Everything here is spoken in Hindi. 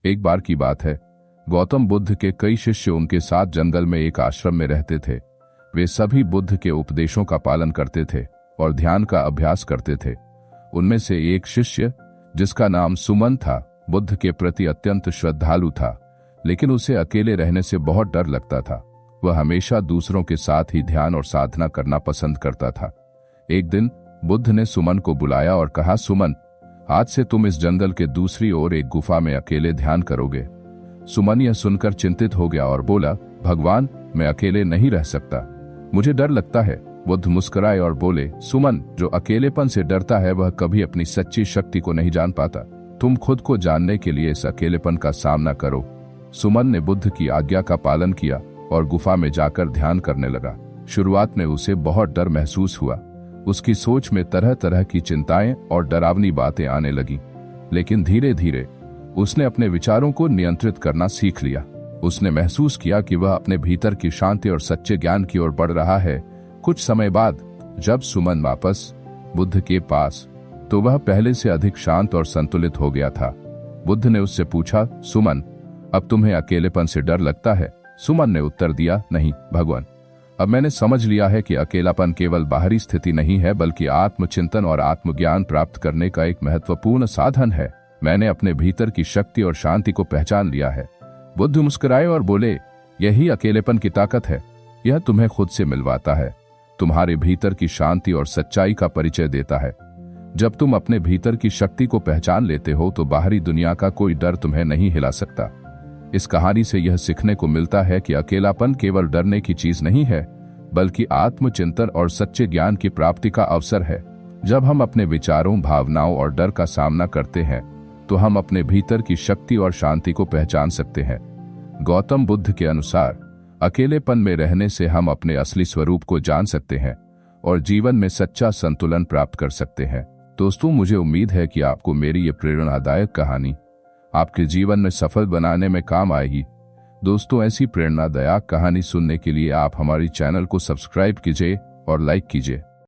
एक बार की बात है, गौतम बुद्ध के कई शिष्य उनके साथ जंगल में एक आश्रम में रहते थे। वे सभी बुद्ध के उपदेशों का पालन करते थे और ध्यान का अभ्यास करते थे। उनमें से एक शिष्य, जिसका नाम सुमन था, बुद्ध के प्रति अत्यंत श्रद्धालु था, लेकिन उसे अकेले रहने से बहुत डर लगता था। वह हमेशा दूसरों के साथ ही ध्यान और साधना करना पसंद करता था। एक दिन बुद्ध ने सुमन को बुलाया और कहा, सुमन, आज से तुम इस जंगल के दूसरी ओर एक गुफा में अकेले ध्यान करोगे। सुमन यह सुनकर चिंतित हो गया और बोला, भगवान, मैं अकेले नहीं रह सकता, मुझे डर लगता है। बुद्ध मुस्कुराए और बोले, सुमन, जो अकेलेपन से डरता है वह कभी अपनी सच्ची शक्ति को नहीं जान पाता। तुम खुद को जानने के लिए इस अकेलेपन का सामना करो। सुमन ने बुद्ध की आज्ञा का पालन किया और गुफा में जाकर ध्यान करने लगा। शुरुआत में उसे बहुत डर महसूस हुआ। उसकी सोच में तरह तरह की चिंताएं और डरावनी बातें आने लगीं, लेकिन धीरे धीरे उसने अपने विचारों को नियंत्रित करना सीख लिया। उसने महसूस किया कि वह अपने भीतर की शांति और सच्चे ज्ञान की ओर बढ़ रहा है। कुछ समय बाद जब सुमन वापस बुद्ध के पास, तो वह पहले से अधिक शांत और संतुलित हो गया था। बुद्ध ने उससे पूछा, सुमन, अब तुम्हें अकेलेपन से डर लगता है? सुमन ने उत्तर दिया, नहीं भगवान, अब मैंने समझ लिया है कि अकेलापन केवल बाहरी स्थिति नहीं है, बल्कि आत्मचिंतन और आत्मज्ञान प्राप्त करने का एक महत्वपूर्ण साधन है। मैंने अपने भीतर की शक्ति और शांति को पहचान लिया है। बुद्ध मुस्कुराए और बोले, यही अकेलेपन की ताकत है। यह तुम्हें खुद से मिलवाता है, तुम्हारे भीतर की शांति और सच्चाई का परिचय देता है। जब तुम अपने भीतर की शक्ति को पहचान लेते हो तो बाहरी दुनिया का कोई डर तुम्हें नहीं हिला सकता। इस कहानी से यह सीखने को मिलता है कि अकेलापन केवल डरने की चीज नहीं है, बल्कि आत्मचिंतन और सच्चे ज्ञान की प्राप्ति का अवसर है। जब हम अपने विचारों, भावनाओं और डर का सामना करते हैं तो हम अपने भीतर की शक्ति और शांति को पहचान सकते हैं। गौतम बुद्ध के अनुसार अकेलेपन में रहने से हम अपने असली स्वरूप को जान सकते हैं और जीवन में सच्चा संतुलन प्राप्त कर सकते हैं। दोस्तों, मुझे उम्मीद है कि आपको मेरी ये प्रेरणादायक कहानी आपके जीवन में सफल बनाने में काम आएगी। दोस्तों, ऐसी प्रेरणादायक कहानी सुनने के लिए आप हमारी चैनल को सब्सक्राइब कीजिए और लाइक कीजिए।